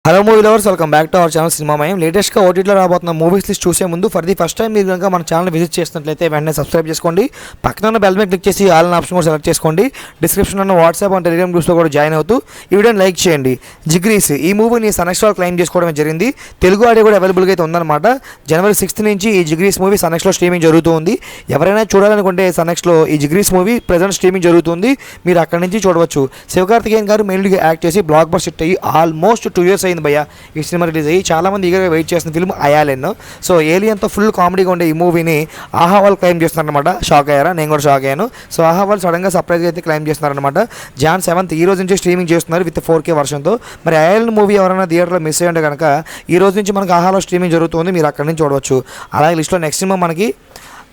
Hello movie lovers, welcome back to our channel Cinemamayam. లేటెస్ట్గా ఓటీటీలో రాబోతున్న మూవీస్ లిస్ట్ చూసే ముందు ఫర్ ది ఫస్ట్ టైం మీరు కనుక మన ఛానల్ విజిట్ చేసినట్లయితే వెంటనే సబ్స్క్రైబ్ చేసుకోండి. పక్కన ఉన్న బెల్ మీద క్లిక్ చేసి ఆల్ ఆప్షన్ కూడా సెలెక్ట్ చేసుకోండి. డిస్క్రిప్షన్ ఉన్న వాట్సాప్ అండ్ టెలిగ్రామ్ గ్రూప్స్లో కూడా జాయిన్ అవుతూ ఈ వీడియోని లైక్ చేయండి. జిగ్రీస్ ఈ మూవీని సనెక్స్లో క్లైమ్ చేసుకోవడం జరిగింది. తెలుగు ఆడియో కూడా అవైలబుల్గా అయితే ఉందన్నమాట. జనవరి 6th నుంచి ఈ జిగ్రీస్ మూవీ సనెక్స్లో స్ట్రీమింగ్ జరుగుతుంది. ఎవరైనా చూడాలనుకుంటే సనెక్స్లో ఈ జిగ్రీస్ మూవీ ప్రజెంట్ స్ట్రీమింగ్ జరుగుతుంది. మీరు అక్కడి నుంచి చూడవచ్చు. శివకార్తికేయన్ గారు మెయిన్గా యాక్ట్ చేసి బ్లాక్ బస్టర్ హిట్ అయ్యి ఆల్మోస్ట్ 2 years అయింది భయ్య ఈ సినిమా రిలీజ్ అయ్యి. చాలామంది ఈగర్గా వెయిట్ చేసిన ఫిల్మ్ అయాలెన్. సో ఏలియన్తో ఫుల్ కామెడీగా ఉండే ఈ మూవీని ఆహా వాళ్ళు క్లైమ్ చేస్తున్నారనమాట. షాక్ అయ్యారా? నేను కూడా షాక్ అయ్యాను. సో ఆహా వాళ్ళు సడన్గా సర్ప్రైజ్గా అయితే క్లైమ్ చేస్తున్నారనమాట. Jan 7th ఈ రోజు నుంచి స్ట్రీమింగ్ చేస్తున్నారు విత్ 4K వర్షన్తో. మరి అయాలెన్ మూవీ ఎవరైనా థియేటర్లో మిస్ అయ్యంటే కనుక ఈ రోజు నుంచి మనకు ఆహాలో స్ట్రీమింగ్ జరుగుతుంది. మీరు అక్కడి నుంచి చూడవచ్చు. అలాగే లిస్ట్లో నెక్స్ట్ సినిమా మనకి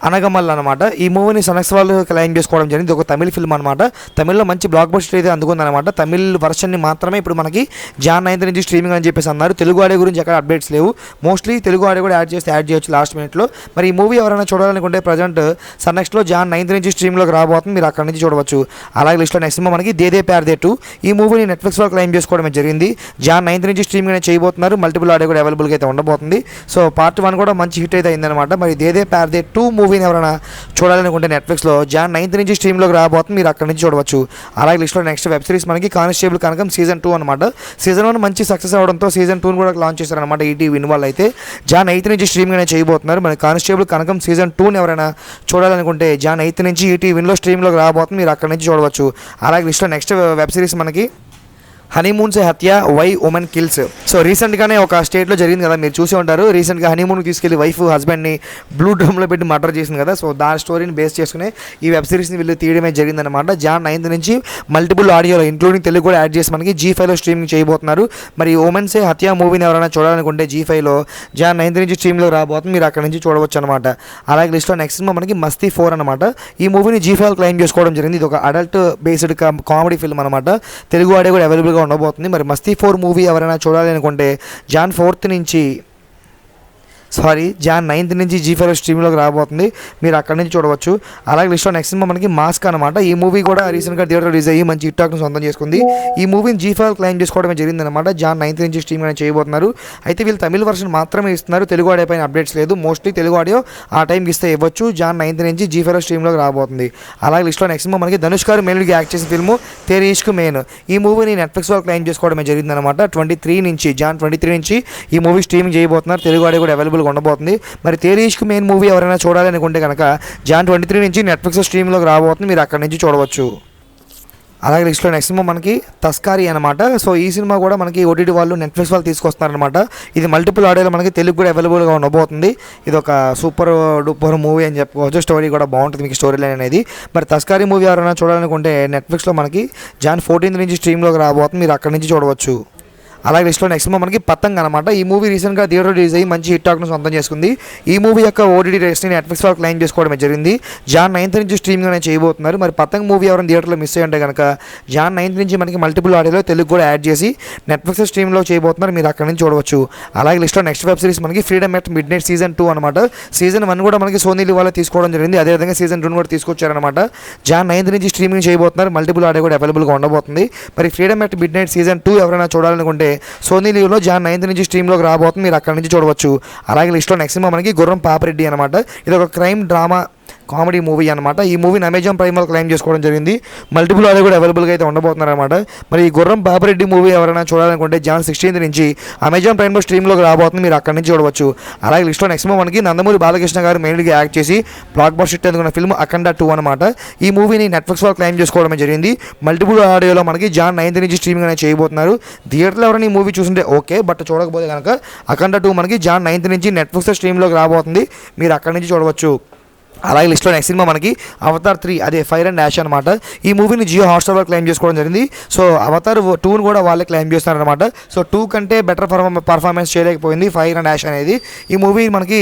అనగమల్ అనమాట. ఈ మూవీని సనెక్స్ వాళ్ళు క్లైమ్ చేసుకోవడం జరిగింది. ఒక తమిళ ఫిల్మ్ అనమాట. తమిళ్లో మంచి బ్లాక్ బస్టర్ అయితే అందుకుందనమాట. తమిళ్ వర్షన్ని మాత్రమే ఇప్పుడు మనకి Jan 9th నుంచి స్ట్రీమింగ్ అని చెప్పేసి అన్నారు. తెలుగు ఆడియో గురించి ఎక్కడ అప్డేట్స్ లేవు. మోస్ట్లీ తెలుగు ఆడియో కూడా యాడ్ చేయొచ్చు లాస్ట్ మినిట్లో. మరి ఈ మూవీ ఎవరైనా చూడాలనుకుంటే ప్రజెంట్ సన్నెక్స్లో Jan 9th నుంచి స్ట్రీమ్లోకి రాబోతుంది. మీరు అక్కడి నుంచి చూడవచ్చు. అలాగే లిస్ట్లో నెక్స్ట్ సినిమా మనకి దేదే ప్యార్ దే 2. ఈ మూవీని నెట్ఫ్లిక్స్లో క్లైమ్ చేసుకోవడం జరిగింది. Jan 9th నుంచి స్ట్రీమింగ్ అనేది చేయబోతున్నారు. మల్టిపుల్ ఆడియో కూడా అవైలబుల్గా అయితే ఉండబోతుంది. సో పార్ట్ 1 కూడా మంచి హిట్ అయితే అయిందనమాట. మరి దేదే ప్యార్ దే 2 మూవీని ఎవరైనా చూడాలనుకుంటే నెట్ఫ్లిక్స్లో Jan 9th నుంచి స్ట్రీమ్లోకి రాబోతుంది. మీరు అక్కడి నుంచి చూడవచ్చు. అలాగే లిస్ట్లో నెక్స్ట్ వెబ్ సిరీస్ మనకి కానిస్టేబుల్ కనకం సీజన్ 2 అనమాట. సీజన్ 1 మంచి సక్సెస్ అవడంతో సీజన్ 2 కూడా లాంచ్ చేశారనమాట. ఈటీవీ విన్ వాళ్ళు అయితే Jan 8th నుంచి స్ట్రీమింగ్ అనేది చేయబోతున్నారు. మరి కానిస్టేబుల్ కనకం సీజన్ 2 ఎవరైనా చూడాలనుకుంటే Jan 8th నుంచి ఈటీవీ విన్లో స్ట్రీమ్లోకి రాబోతుంది. మీరు అక్కడి నుంచి చూడవచ్చు. అలాగే లిస్ట్లో నెక్స్ట్ వెబ్ సిరీస్ మనకి హనీమూన్ సే హత్య వై ఉమెన్ కిల్స్. సో రీసెంట్గానే ఒక స్టేట్లో జరిగింది కదా, మీరు చూసి ఉంటారు. రీసెంట్గా హనీమూన్కి తీసుకెళ్లి వైఫ్ హస్బెండ్ని బ్లూ డ్రమ్లో పెట్టి మర్డర్ చేసింది కదా. సో దాని స్టోరీని బేస్ చేసుకుని ఈ వెబ్ సిరీస్ని వీళ్ళు తీయడమే జరిగిందనమాట. Jan 9th నుంచి మల్టిపుల్ ఆడియోలో ఇంక్లూడింగ్ తెలుగు కూడా యాడ్ చేసి మనకి G5లో స్ట్రీమింగ్ చేయబోతున్నారు. మరి ఉమెన్ సే హత్య మూవీని ఎవరైనా చూడాలనుకుంటే G5లో Jan 9th నుంచి స్ట్రీమ్లో రాబోతుంది. మీరు అక్కడ నుంచి చూడవచ్చు అనమాట. అలాగే లిస్ట్లో నెక్స్ట్ సినిమా మనకి మస్తీ 4 అనమాట. ఈ మూవీని G5 క్లైమ్ చేసుకోవడం జరిగింది. ఇది ఒక అడల్ట్ బేస్డ్ కామెడీ ఫిల్మ్ అనమాట. తెలుగు ఆడియో కూడా అవైలబుల్గా ఉండబోతుంది. మరి మస్తీ 4 మూవీ ఎవరైనా చూడాలి అనుకుంటే Jan 9th నుంచి G5 స్ట్రీమ్లోకి రాబోతుంది. మీరు అక్కడి నుంచి చూడవచ్చు. అలాగే లిస్ట్లో నెక్స్ట్ సినిమా మనకి మాస్క్ అనమాట. ఈ మూవీ కూడా రీసెంట్గా థియేటర్ రిలీజ్ అయ్యి మంచి హిట్ టాక్ను సొంతం చేసుకుంది. ఈ మూవీని G5 క్లైమ్ చేసుకోవడమే జరిగిందనమాట. Jan 9th నుంచి స్ట్రీమ్ అనేది చేయబోతున్నారు. అయితే వీళ్ళు తమిళ వర్షన్ మాత్రమే ఇస్తున్నారు. తెలుగు ఆడియో పైన అప్డేట్స్ లేదు. మోస్ట్లీ తెలుగు ఆడియో ఆ టైంకి ఇస్తే ఇవ్వచ్చు. Jan 9th నుంచి G5 స్ట్రీమ్లోకి రాబోతుంది. అలాగే లిస్ట్లో నెక్స్ట్ సినిమా మనకి ధనుష్ గారు మెయిన్గా యాక్ట్ చేసిన ఫిల్మ్ తేరీ ఇష్క్ మెయిన్. ఈ మూవీని నెట్ఫ్లిక్స్లో క్లైమ్ చేసుకోవడమే జరిగిందనమాట. Jan 23 నుంచి ఈ మూవీ స్ట్రీమింగ్ చేయబోతున్నారు. తెలుగు ఆడియో కూడా అవైలబుల్గా ఉండబోతుంది. మరి తేరీ ఇష్క్ మెయిన్ మూవీ ఎవరైనా చూడాలనుకుంటే కనుక Jan 23 నుంచి నెట్ఫ్లిక్స్ స్ట్రీమ్లోకి రాబోతుంది. మీరు అక్కడి నుంచి చూడవచ్చు. అలాగే లిస్ట్లో నెక్స్ట్ సినిమా మనకి తస్కారీ అనమాట. సో ఈ సినిమా కూడా మనకి ఓటీటీ వాళ్ళు నెట్ఫ్లిక్స్ వాళ్ళు తీసుకొస్తున్నారనమాట. ఇది మల్టిపుల్ ఆడియోలో మనకి తెలుగు కూడా అవైలబుల్గా ఉండబోతుంది. ఇది ఒక సూపర్ డూపర్ మూవీ అని చెప్పుకోవచ్చు. స్టోరీ కూడా బాగుంటుంది మీకు స్టోరీ లైన్ అనేది. మరి తస్కారీ మూవీ ఎవరైనా చూడాలనుకుంటే నెట్ఫ్లిక్స్లో మనకి Jan 14th నుంచి స్ట్రీమ్లోకి రాబోతుంది. మీరు అక్కడి నుంచి చూడవచ్చు. అలాగే లిస్ట్లో నెక్స్ట్ సినిమా మనకి పతంగ్ అనమాట. ఈ మూవీ రీసెంట్గా థియేటర్ రిలీజ్ అయ్యి మంచి హిట్ టాక్ను సొంతం చేసుకుంది. ఈ మూవీ యొక్క ఓటీటీ రేస్ని నెట్ఫ్లిక్స్ వాళ్ళు క్లైమ్ చేసుకోవడం జరిగింది. Jan 9th నుంచి స్ట్రీమింగ్ అనేది చేయబోతున్నారు. మరి పతంగ్ మూవీ ఎవరైనా థియేటర్లో మిస్ అయ్యి ఉంటే కనుక Jan 9th నుంచి మనకి మల్టిపుల్ ఆడియోలో తెలుగు కూడా యాడ్ చేసి నెట్ఫ్లిక్స్ స్ట్రీమ్లో చేయబోతున్నారు. మీరు అక్కడి నుంచి చూడవచ్చు. అలాగే లిస్ట్లో నెక్స్ట్ వెబ్ సిరీస్ మనకి freedom at mid night season 2 అనమాట. సీజన్ 1 కూడా మనకి సోనీ లివ్ వాళ్ళు తీసుకోవడం జరిగింది. అదేవిధంగా సీజన్ 2 కూడా తీసుకొచ్చారనమాట. Jan 9th నుంచి స్ట్రీమింగ్ చేయబోతున్నారు. మల్టిపుల్ ఆడియో కూడా అవైలబుల్గా ఉండబోతుంది. మరి freedom at mid night season 2 ఎవరైనా చూడాలనుకుంటే సోనీ లివ్ Jan 9th నుంచి స్ట్రీమ్లోకి రాబోతుంది. మీరు అక్కడి నుంచి చూడవచ్చు. అలాగే లిస్ట్లో నెక్స్ట్ సినిమా మనకి గుర్రం పాపిరెడ్డి అనమాట. ఇది ఒక క్రైమ్ డ్రామా కామెడీ మూవీ అనమాట. ఈ మూవీని అమెజాన్ ప్రైమ్లో క్లైమ్ చేసుకోవడం జరిగింది. మల్టిపుల్ ఆడియో కూడా అవైలబుల్గా అయితే ఉండబోతున్నారు అనమాట. మరి ఈ గుర్రం పాపిరెడ్డి మూవీ ఎవరైనా చూడాలనుకుంటే Jan 16th నుంచి అమెజాన్ ప్రైమ్లో స్ట్రీమ్లోకి రాబోతుంది. మీరు అక్కడి నుంచి చూడవచ్చు. అలాగే లిస్ట్లో నెక్స్ట్ మనకి నందమూరి బాలకృష్ణ గారు మెయిన్గా యాక్ట్ చేసి బ్లాక్ బస్టర్ హిట్ అందుకున్న ఫిల్మ్ అఖండ 2 అనమాట. ఈ మూవీని నెట్ఫ్లిక్స్లో క్లైమ్ చేసుకోవడమే జరిగింది. మల్టిపుల్ ఆడియోలో మనకి Jan 9th నుంచి స్ట్రీమింగ్ అనేది చేయబోతున్నారు. థియేటర్లో ఎవరైనా ఈ మూవీ చూస్తుంటే ఓకే, బట్ చూడకపోతే కనుక అఖండ 2 మనకి Jan 9th నుంచి నెట్ఫ్లిక్స్ స్ట్రీమ్లోకి రాబోతుంది. మీరు అక్కడి నుంచి చూడవచ్చు. అలాగే లిస్ట్లో నెక్స్ట్ సినిమా మనకి అవతార్ 3 అదే ఫైర్ అండ్ యాష్ అనమాట. ఈ మూవీని జియో హాట్స్టార్లో క్లైమ్ చేసుకోవడం జరిగింది. సో అవతార్ 2 కూడా వాళ్ళే క్లైమ్ చేస్తున్నారనమాట. సో 2 కంటే బెటర్ పర్ఫార్మెన్స్ చేయలేకపోయింది ఫైర్ అండ్ యాష్ అనేది. ఈ మూవీ మనకి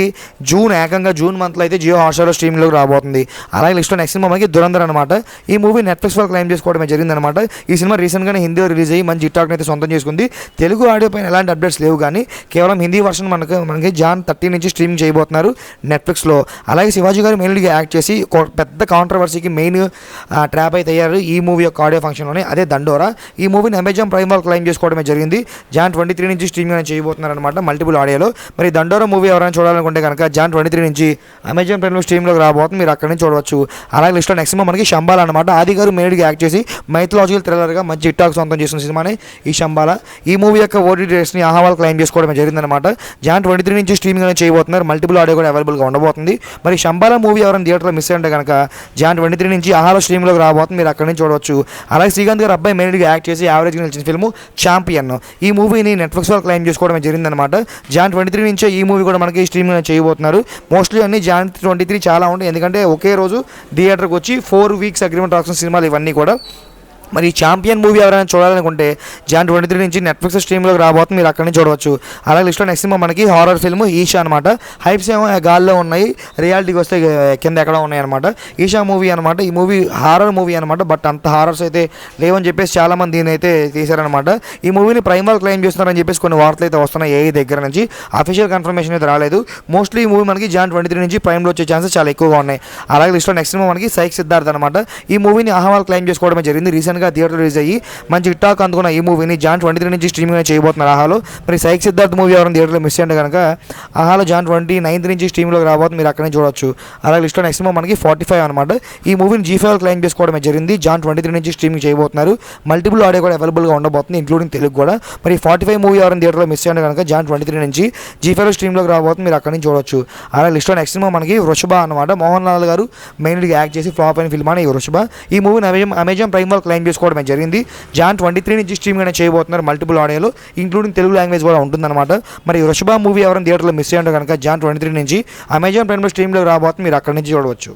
ఏకంగా జూన్ మంత్లో అయితే జియో హాట్స్టార్లో స్ట్రీమ్లోకి రాబోతుంది. అలాగే లిస్ట్లో నెక్స్ట్ సినిమా మనకి దురంధర్ అనమాట. ఈ మూవీ నెట్ఫ్లిక్స్లో క్లైమ్ చేసుకోవడమే జరిగిందనమాట. ఈ సినిమా రీసెంట్గానే హిందీలో రిలీజ్ అయ్యి మంచి హిట్ టాక్ని అయితే సొంతం చేసుకుంది. తెలుగు ఆడియో పైన ఎలాంటి అప్డేట్స్ లేవు, కానీ కేవలం హిందీ వర్షన్ మనకి Jan 13 నుంచి స్ట్రీమింగ్ చేయబోతున్నారు నెట్ఫ్లిక్స్లో. అలాగే శివాజీ గారు మెయిన్లీగా యాక్ట్ చేసి ఒక పెద్ద కాంట్రవర్సీకి మెయిన్ ట్రాప్ అయితే అయ్యారు ఈ మూవీ యొక్క ఆడియో ఫంక్షన్లోనే, అదే దండోరా. ఈ మూవీని అమెజాన్ ప్రైమ్ వాళ్ళు క్లైమ్ చేసుకోవడమే జరిగింది. జాన్ 23 నుంచి స్ట్రీమింగ్ అనేది చేయబోతున్నారనమాట మల్టిపుల్ ఆడియోలో. మరి దండోరా మూవీ ఎవరైనా చూడాలనుకుంటే కనుక జాన్ 23 నుంచి అమెజాన్ ప్రైమ్లో స్ట్రీమ్లోకి రాబోతుంది, మీరు అక్కడి నుంచి చూడవచ్చు. అలాగే లిస్ట్లో నెక్స్ట్ మనకి శంబాలా అనమాట. ఆది గారు మెయిన్గా యాక్ట్ చేసి మైథలాజికల్ థ్రిల్లర్గా మంచి హిట్ టాక్ సొంతం చేసిన సినిమానే ఈ శంబాలా. ఈ మూవీ యొక్క ఓటీటీ రేట్స్ని ఆహ్వాలు క్లైమ్ చేసుకోవడమే జరిగిందనమాట. జాన్ 23 నుంచి స్ట్రీమింగ్ అనేది చేయబోతున్నారు, మల్టిపుల్ ఆడియో కూడా అవైలబుల్గా ఉండబోతుంది. మరి శంబాలా మూవీ ఎవరైనా థియేటర్లో మిస్ అయ్యంటే కనుక జాన్ 23 నుంచి ఆహాలో స్ట్రీమ్లోకి రాబోతుంది, మీరు అక్కడి నుంచి చూడవచ్చు. అలాగే శ్రీకాంత్ గారు అబ్బాయి మెయిన్గా యాక్ట్ చేసి యావరేజ్గా నిలిచిన ఫిల్మ్ ఛాంపియన్. ఈ మూవీని నెట్ఫ్లిక్స్ వాళ్ళు క్లైమ్ చేసుకోవడం జరిగిందనమాట. జాన్ 23 నుంచే ఈ మూవీ కూడా మనకి స్ట్రీమింగ్ చేయబోతున్నారు. మోస్ట్లీ అన్ని జాన్ 23 చాలా ఉంటాయి, ఎందుకంటే ఒకే రోజు థియేటర్కి వచ్చి 4 వీక్స్ అగ్రిమెంట్ రాసిన సినిమాలు ఇవన్నీ కూడా. మరి ఛాంపియన్ మూవీ ఎవరైనా చూడాలనుకుంటే జాన్ 23 నుంచి నెట్ఫ్లిక్స్ స్ట్రీమ్లోకి రాబోతుంది, మీరు అక్కడి నుంచి చూడవచ్చు. అలాగే లిస్ట్లో నెక్స్ట్ సినిమా మనకి హారర్ ఫిల్మ్ ఈషా అనమాట. హైప్స్ ఏమో గాల్లో ఉన్నాయి, రియాలిటీకి వస్తే కింద ఎక్కడ ఉన్నాయి అనమాట. ఈషా మూవీ అనమాట. ఈ మూవీ హారర్ మూవీ అనమాట, బట్ అంత హారర్స్ అయితే లేవని చెప్పేసి చాలామంది దీని అయితే తీశారనమాట. ఈ మూవీని ప్రైమ్ వాళ్ళు క్లైమ్ చేస్తున్నారని చెప్పేసి కొన్ని వార్తలు అయితే వస్తున్నాయి ఏ దగ్గర నుంచి. అఫీషియల్ కన్ఫర్మేషన్ అయితే రాలేదు. మోస్ట్లీ ఈ మూవీ మనకి జాన్ 23 నుంచి ప్రైమ్లో వచ్చే ఛాన్సెస్ చాలా ఎక్కువగా ఉన్నాయి. అలాగే లిస్ట్లో నెక్స్ట్ సినిమా మనకి సైక్ సిద్ధార్థ్ అనమాట. ఈ మూవీని ఆహ్వాలు క్లైమ్ చేసుకోవడమే జరిగింది. రీసెంట్గా థియేటర్ రిలీజ్ అయ్యి మంచి హిట్ టాక్ అందుకున్న ఈ మూవీని జాన్ 23 నుంచి స్ట్రీమింగ్ చేయబోతున్నారు ఆహాలో. మరి సైక్ సిద్ధార్థ్ మూవీ ఎవరైనా థియేటర్లో మిస్ అయ్యంటే కనుక ఆహాలో జాన్ 29 నుంచి స్ట్రీమ్లోకి రాబోతుంది, మీరు అక్కడి నుంచి చూడవచ్చు. అలాగే లిస్ట్లో నెక్స్ట్ మనకి 45 అనమాట. ఈ మూవీని G5 క్లైమ్ చేసుకోవడమే జరిగింది. జాన్ 23 నుంచి స్ట్రీమింగ్ చేయబోతున్నారు, మల్టిపుల్ ఆడియో కూడా అవైలబుల్గా ఉండబోతుంది, ఇంక్లూడింగ్ తెలుగు కూడా. మరి 45 మూవీ ఎవరైనా థియేటర్లో మిస్ అయ్యంటే కనుక జాన్ 23 నుంచి G5 స్ట్రీమ్లోకి రాబోతుంది, మీరు అక్కడి నుంచి చూడవచ్చు. అలాగే లిస్ట్లో నెక్స్ట్ మనకి వృషభ అనమాట. మోహన్ లాల్ గారు మెయిన్గా యాక్ట్ చేసి ఫ్లాప్ అయిన ఫిల్మ్ అని ఈ వృషభ. ఈ మూవీని అమెజాన్ ప్రైమ్ వాళ్ళు క్లైమ్ చేసుకోవడమే జరిగింది. జాన్ 23 నుంచి స్ట్రీమింగ్ అనేది చేయబోతున్నారు మల్టిపుల్ ఆడియోలో, ఇంక్లూడింగ్ తెలుగు లాంగ్వేజ్ కూడా ఉంటుందన్నమాట. మరి వృషభ మూవీ ఎవరైనా థియేటర్లో మిస్ అయ్యంటే కనుక జాన్ 23 నుంచి అమెజాన్ ప్రైమ్లో స్ట్రీమ్లో రాబోతుంది, మీరు అక్కడి నుంచి చూడవచ్చు.